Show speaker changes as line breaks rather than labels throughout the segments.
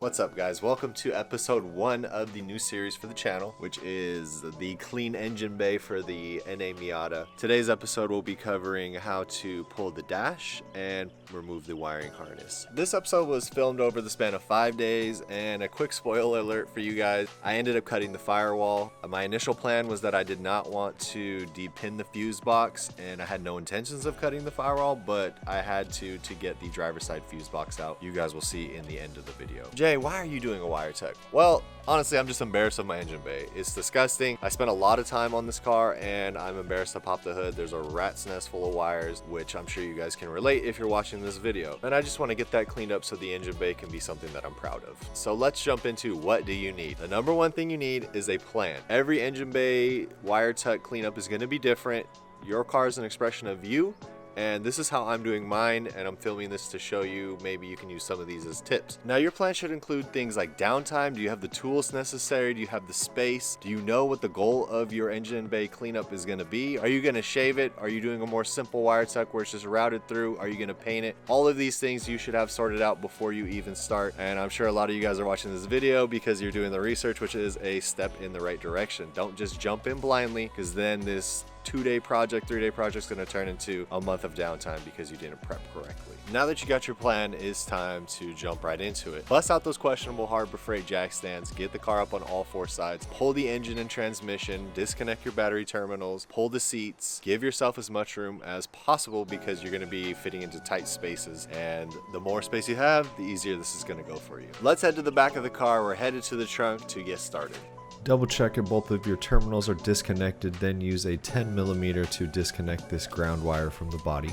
What's up, guys? Welcome to episode 1 of the new series for the channel, which is the clean engine bay for the NA Miata. Today's episode will be covering how to pull the dash and remove the wiring harness. This episode was filmed over the span of 5 days, and a quick spoiler alert for you guys, I ended up cutting the firewall. My initial plan was that I did not want to depin the fuse box, and I had no intentions of cutting the firewall, but I had to get the driver's side fuse box out. You guys will see in the end of the video. Jay, why are you doing a wire tuck? Well, honestly, I'm just embarrassed of my engine bay. It's disgusting. I spent a lot of time on this car and I'm embarrassed to pop the hood. There's a rat's nest full of wires, which I'm sure you guys can relate if you're watching this video. And I just want to get that cleaned up so the engine bay can be something that I'm proud of. So let's jump into what do you need. The number one thing you need is a plan. Every engine bay wire tuck cleanup is going to be different. Your car is an expression of you. And this is how I'm doing mine, and I'm filming this to show you. Maybe you can use some of these as tips. Now, your plan should include things like downtime. Do you have the tools necessary? Do you have the space? Do you know what the goal of your engine bay cleanup is going to be? Are you going to shave it? Are you doing a more simple wire tuck where it's just routed through? Are you going to paint it? All of these things you should have sorted out before you even start. And I'm sure a lot of you guys are watching this video because you're doing the research, which is a step in the right direction. Don't just jump in blindly, because then this 2-day project, 3-day project is going to turn into a month of downtime because you didn't prep correctly. Now that you got your plan, it's time to jump right into it. Bust out those questionable Harbor Freight jack stands, get the car up on all 4 sides, pull the engine and transmission, disconnect your battery terminals, pull the seats, give yourself as much room as possible because you're going to be fitting into tight spaces, and the more space you have, the easier this is going to go for you. Let's head to the back of the car. We're headed to the trunk to get started.
Double check if both of your terminals are disconnected, then use a 10mm to disconnect this ground wire from the body.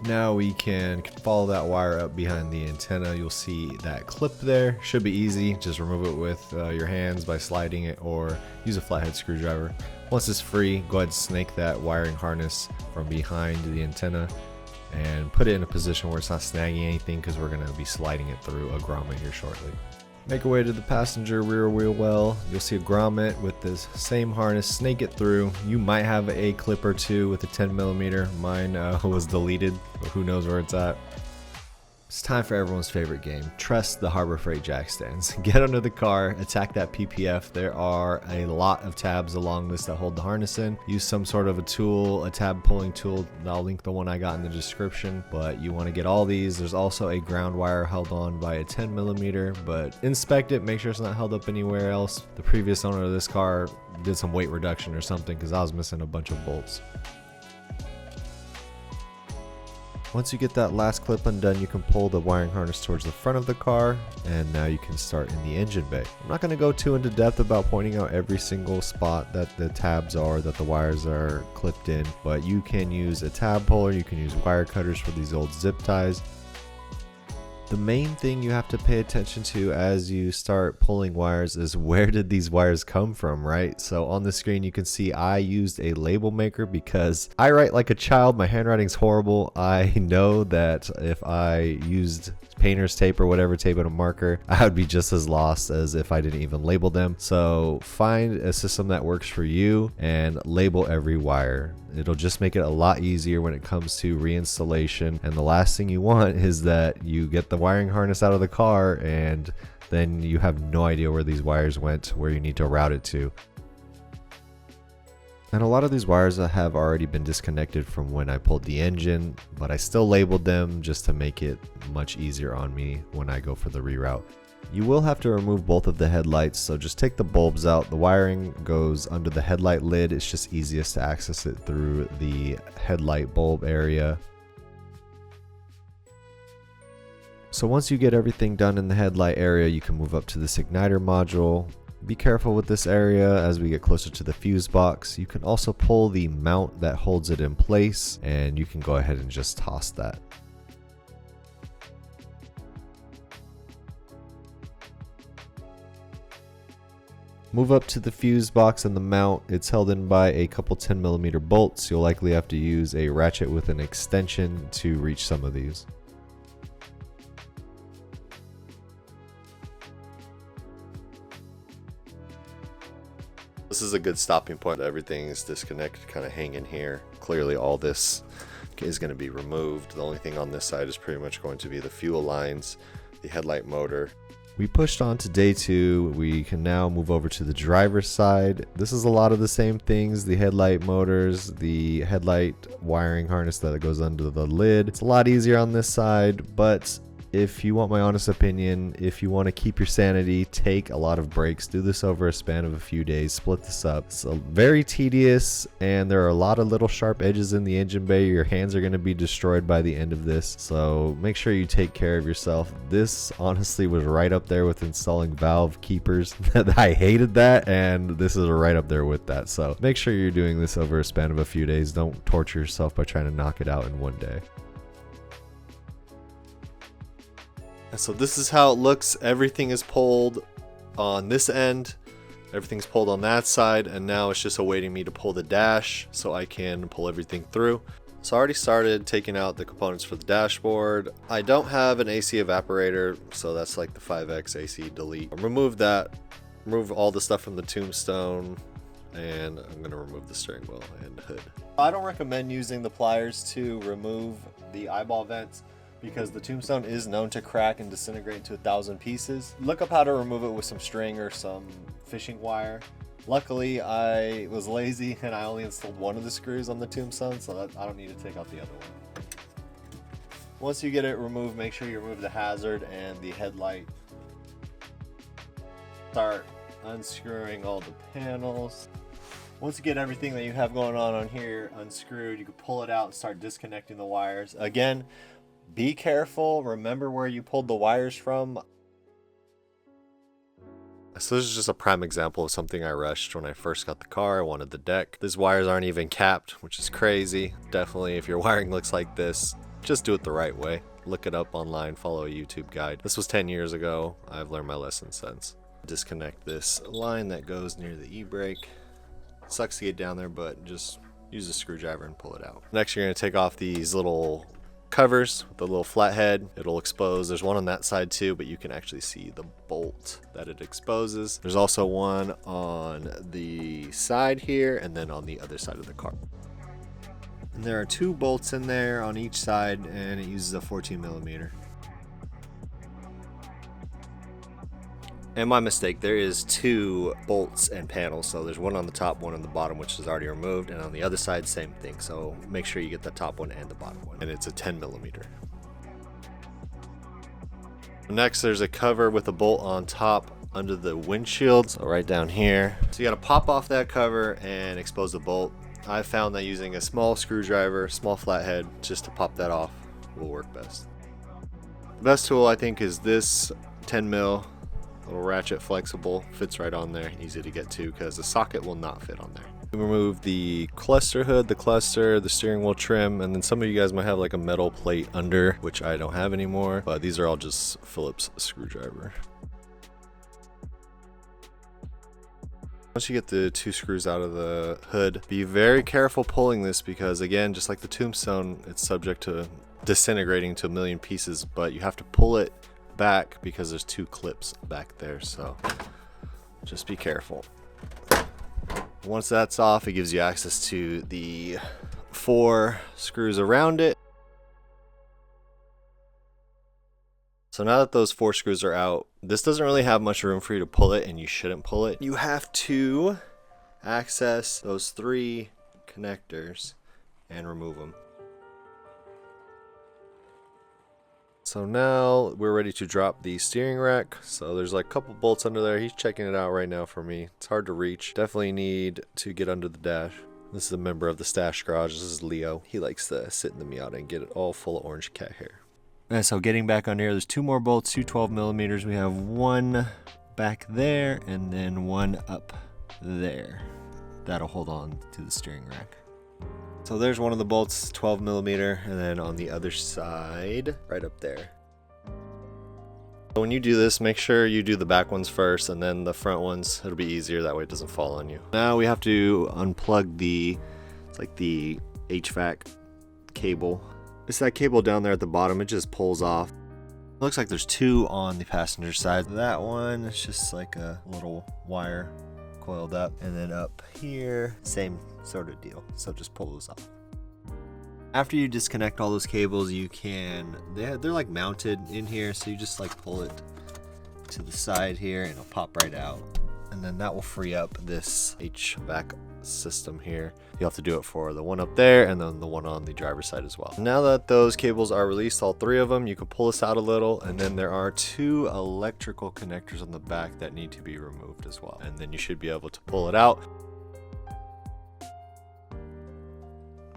Now we can follow that wire up behind the antenna. You'll see that clip there. Should be easy. Just remove it with your hands by sliding it or use a flathead screwdriver. Once it's free, go ahead and snake that wiring harness from behind the antenna and put it in a position where it's not snagging anything, because we're going to be sliding it through a grommet here shortly. Make your way to the passenger rear wheel well. You'll see a grommet with this same harness. Snake it through. You might have a clip or two with a 10mm. Mine was deleted, but who knows where it's at. It's time for everyone's favorite game. Trust the Harbor Freight jack stands. Get under the car, attack that PPF. There are a lot of tabs along this that hold the harness in. Use some sort of a tool, a tab pulling tool. I'll link the one I got in the description, but you want to get all these. There's also a ground wire held on by a 10mm, but inspect it, make sure it's not held up anywhere else. The previous owner of this car did some weight reduction or something, because I was missing a bunch of bolts. Once you get that last clip undone, you can pull the wiring harness towards the front of the car, and now you can start in the engine bay. I'm not going to go too into depth about pointing out every single spot that the tabs are, that the wires are clipped in, but you can use a tab puller, you can use wire cutters for these old zip ties. The main thing you have to pay attention to as you start pulling wires is, where did these wires come from, right? So on the screen you can see I used a label maker because I write like a child. My handwriting's horrible. I know that if I used painter's tape or whatever tape and a marker, I would be just as lost as if I didn't even label them. So find a system that works for you and label every wire. It'll just make it a lot easier when it comes to reinstallation. And the last thing you want is that you get the wiring harness out of the car and then you have no idea where these wires went, where you need to route it to. And a lot of these wires have already been disconnected from when I pulled the engine, but I still labeled them just to make it much easier on me when I go for the reroute. You will have to remove both of the headlights, so just take the bulbs out. The wiring goes under the headlight lid. It's just easiest to access it through the headlight bulb area. So once you get everything done in the headlight area, you can move up to this igniter module. Be careful with this area as we get closer to the fuse box. You can also pull the mount that holds it in place, and you can go ahead and just toss that. Move up to the fuse box and the mount. It's held in by a couple 10mm bolts. You'll likely have to use a ratchet with an extension to reach some of these.
This is a good stopping point. Everything is disconnected, kind of hanging here. Clearly all this is going to be removed. The only thing on this side is pretty much going to be the fuel lines, the headlight motor,
We pushed on to day 2. We can now move over to the driver's side. This is a lot of the same things, the headlight motors, the headlight wiring harness that goes under the lid. It's a lot easier on this side, but if you want my honest opinion, if you want to keep your sanity, take a lot of breaks. Do this over a span of a few days. Split this up. It's very tedious, and there are a lot of little sharp edges in the engine bay. Your hands are going to be destroyed by the end of this, so make sure you take care of yourself. This honestly was right up there with installing valve keepers. I hated that, and this is right up there with that. So make sure you're doing this over a span of a few days. Don't torture yourself by trying to knock it out in one day.
So this is how it looks. Everything is pulled on this end, everything's pulled on that side, and now it's just awaiting me to pull the dash so I can pull everything through. So I already started taking out the components for the dashboard. I don't have an AC evaporator, so that's like the 5X AC delete. Remove that, remove all the stuff from the Tombstone, and I'm gonna remove the steering wheel and hood. I don't recommend using the pliers to remove the eyeball vents, because the Tombstone is known to crack and disintegrate into 1,000 pieces. Look up how to remove it with some string or some fishing wire. Luckily, I was lazy and I only installed one of the screws on the Tombstone, so that I don't need to take out the other one. Once you get it removed, make sure you remove the hazard and the headlight. Start unscrewing all the panels. Once you get everything that you have going on here unscrewed, you can pull it out and start disconnecting the wires. Again, be careful. Remember where you pulled the wires from. So this is just a prime example of something I rushed when I first got the car. I wanted the deck. These wires aren't even capped, which is crazy. Definitely, if your wiring looks like this, just do it the right way. Look it up online, follow a YouTube guide. This was 10 years ago. I've learned my lesson since. Disconnect this line that goes near the e-brake. Sucks to get down there, but just use a screwdriver and pull it out. Next, you're going to take off these little covers with the little flathead. It'll expose. There's one on that side too, but you can actually see the bolt that it exposes. There's also one on the side here and then on the other side of the car. And there are 2 bolts in there on each side, and it uses a 14mm. And my mistake, there is 2 bolts and panels, so there's one on the top, one on the bottom, which is already removed, and on the other side, same thing. So make sure you get the top one and the bottom one, and it's a 10mm. Next, there's a cover with a bolt on top under the windshield, so right down here. So you gotta pop off that cover and expose the bolt. I found that using a small screwdriver, small flathead, just to pop that off will work best. The best tool, I think, is this 10mm. Little ratchet, flexible, fits right on there, easy to get to because the socket will not fit on there. We remove the cluster hood, the cluster, the steering wheel trim, and then some of you guys might have like a metal plate under, which I don't have anymore, but these are all just Phillips screwdriver. Once you get the 2 screws out of the hood, be very careful pulling this because, again, just like the Tombstone, it's subject to disintegrating to a million pieces, but you have to pull it back because there's 2 clips back there, so just be careful. Once that's off, it gives you access to the 4 screws around it. So now that those 4 screws are out, this doesn't really have much room for you to pull it, and you shouldn't pull it. You have to access those 3 connectors and remove them. So now we're ready to drop the steering rack. So there's like a couple bolts under there. He's checking it out right now for me. It's hard to reach. Definitely need to get under the dash. This is a member of the Stash Garage. This is Leo. He likes to sit in the Miata and get it all full of orange cat hair. And so getting back on here, there's 2 more bolts, 2 12mm. We have one back there and then one up there. That'll hold on to the steering rack. So there's one of the bolts, 12mm, and then on the other side, right up there. So when you do this, make sure you do the back ones first and then the front ones. It'll be easier, that way it doesn't fall on you. Now we have to unplug it's like the HVAC cable. It's that cable down there at the bottom, it just pulls off. It looks like there's 2 on the passenger side. That one is just like a little wire coiled up, and then up here, same sort of deal. So just pull those off. After you disconnect all those cables, you can, they're like mounted in here, so you just like pull it to the side here and it'll pop right out. And then that will free up this HVAC system here. You'll have to do it for the one up there and then the one on the driver's side as well. Now that those cables are released, all three of them, you can pull this out a little, and then there are two electrical connectors on the back that need to be removed as well. And then you should be able to pull it out.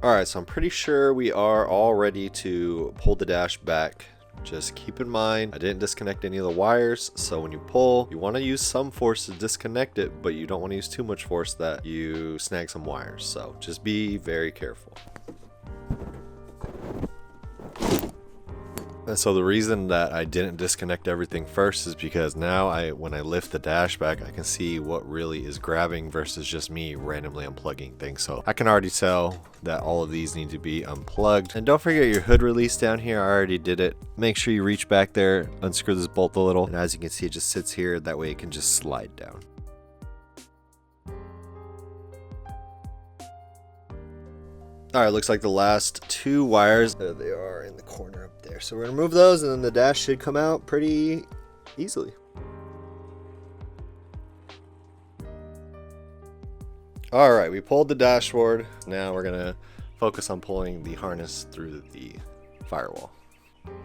Alright, so I'm pretty sure we are all ready to pull the dash back. Just keep in mind, I didn't disconnect any of the wires, so when you pull, you want to use some force to disconnect it, but you don't want to use too much force that you snag some wires. So just be very careful. And so the reason that I didn't disconnect everything first is because now when I lift the dash back, I can see what really is grabbing versus just me randomly unplugging things. So I can already tell that all of these need to be unplugged. And don't forget your hood release down here. I already did it. Make sure you reach back there, unscrew this bolt a little. And as you can see, it just sits here. That way it can just slide down. Alright, looks like the last two wires, there they are in the corner up there. So we're going to remove those and then the dash should come out pretty easily. Alright, we pulled the dashboard. Now we're going to focus on pulling the harness through the firewall.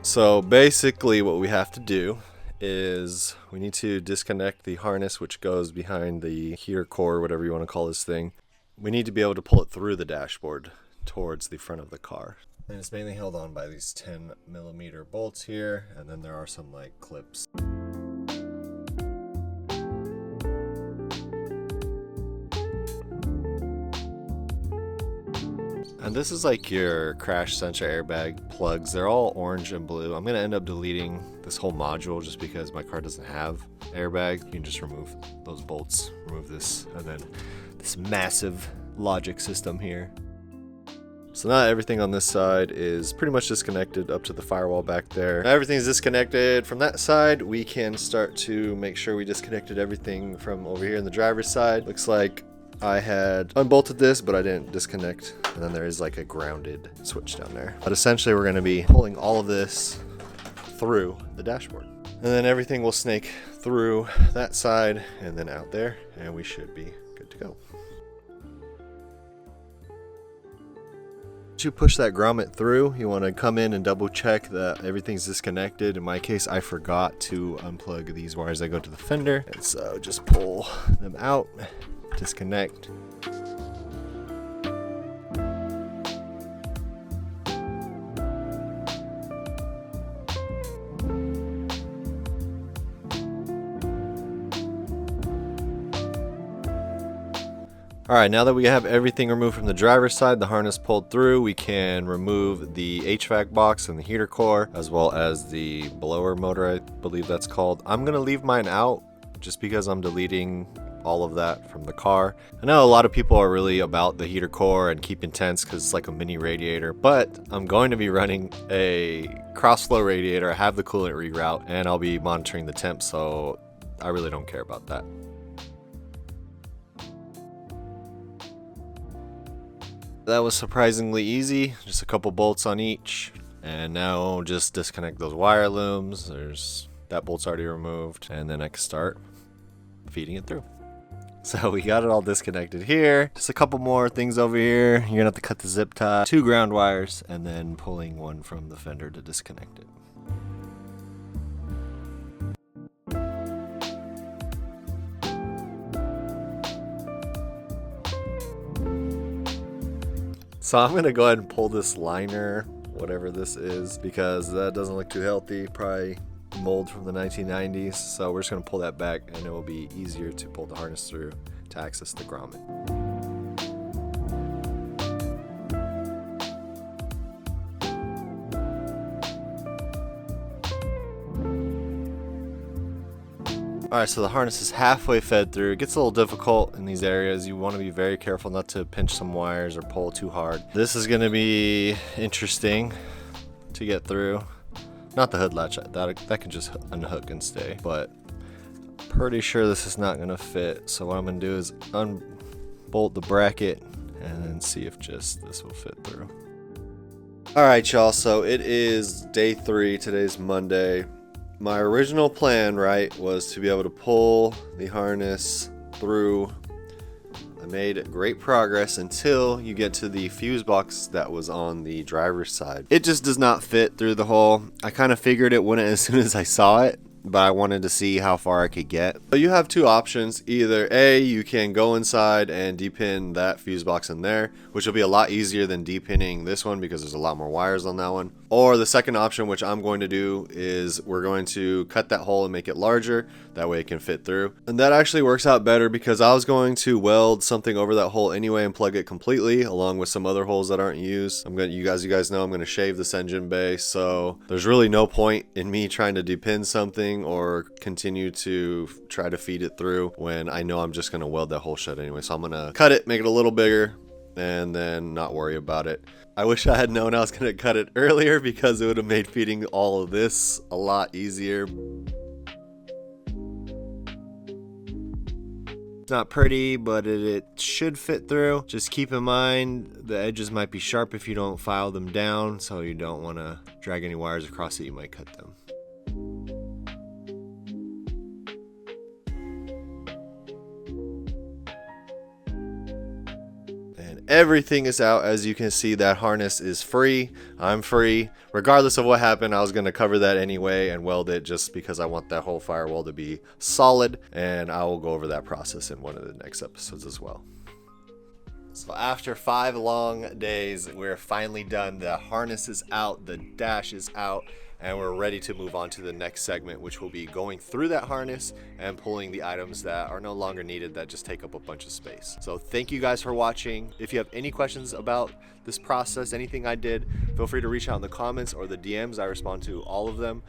So basically what we have to do is we need to disconnect the harness which goes behind the heater core, whatever you want to call this thing. We need to be able to pull it through the dashboard towards the front of the car. And it's mainly held on by these 10mm bolts here, and then there are some like clips. And this is like your crash sensor airbag plugs. They're all orange and blue. I'm going to end up deleting this whole module just because my car doesn't have airbag. You can just remove those bolts, remove this, and then this massive logic system here. So now everything on this side is pretty much disconnected up to the firewall back there. Now everything's disconnected from that side. We can start to make sure we disconnected everything from over here in the driver's side. Looks like I had unbolted this, but I didn't disconnect. And then there is like a grounded switch down there. But essentially we're going to be pulling all of this through the dashboard. And then everything will snake through that side and then out there, and we should be good to go. To push that grommet through, you want to come in and double check that everything's disconnected. In my case, I forgot to unplug these wires that go to the fender, and so just pull them out, disconnect. Alright, now that we have everything removed from the driver's side, the harness pulled through, we can remove the HVAC box and the heater core, as well as the blower motor, I believe that's called. I'm going to leave mine out just because I'm deleting all of that from the car. I know a lot of people are really about the heater core and keeping tense because it's like a mini radiator, but I'm going to be running a cross flow radiator. I have the coolant reroute, and I'll be monitoring the temp, so I really don't care about that. That was surprisingly easy, just a couple bolts on each. And now just disconnect those wire looms. That bolt's already removed, and then I can start feeding it through. So we got it all disconnected here. Just a couple more things over here. You're gonna have to cut the zip tie, 2 ground wires, and then pulling one from the fender to disconnect it. So I'm gonna go ahead and pull this liner, whatever this is, because that doesn't look too healthy, probably mold from the 1990s. So we're just gonna pull that back, and it will be easier to pull the harness through to access the grommet. Alright, so the harness is halfway fed through. It gets a little difficult in these areas. You want to be very careful not to pinch some wires or pull too hard. This is going to be interesting to get through. Not the hood latch, that can just unhook and stay, but pretty sure this is not going to fit. So what I'm going to do is unbolt the bracket and then see if just this will fit through. Alright y'all, so it is day 3. Today's Monday. My original plan, right, was to be able to pull the harness through. I made great progress until you get to the fuse box that was on the driver's side. It just does not fit through the hole. I kind of figured it wouldn't as soon as I saw it, but I wanted to see how far I could get. So you have two options. Either A, you can go inside and depin that fuse box in there, which will be a lot easier than depinning this one because there's a lot more wires on that one. Or the second option, which I'm going to do, is we're going to cut that hole and make it larger. That way it can fit through. And that actually works out better because I was going to weld something over that hole anyway and plug it completely, along with some other holes that aren't used. You guys know I'm going to shave this engine bay, so there's really no point in me trying to depin something or continue to try to feed it through when I know I'm just going to weld that hole shut anyway. So I'm going to cut it, make it a little bigger, and then not worry about it. I wish I had known I was going to cut it earlier because it would have made feeding all of this a lot easier. It's not pretty, but it should fit through. Just keep in mind the edges might be sharp if you don't file them down, so you don't want to drag any wires across it, you might cut them. Everything is out. As you can see, that harness is free. I'm free. Regardless of what happened, I was going to cover that anyway and weld it just because I want that whole firewall to be solid, and I will go over that process in one of the next episodes as well. So after 5 long days, we're finally done. The harness is out, the dash is out, and we're ready to move on to the next segment, which will be going through that harness and pulling the items that are no longer needed that just take up a bunch of space. So thank you guys for watching. If you have any questions about this process, anything I did, feel free to reach out in the comments or the DMs. I respond to all of them.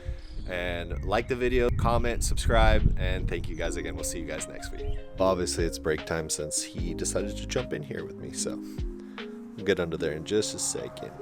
And like the video, comment, subscribe, and thank you guys again. We'll see you guys next week. Obviously it's break time since he decided to jump in here with me, so we'll get under there in just a second.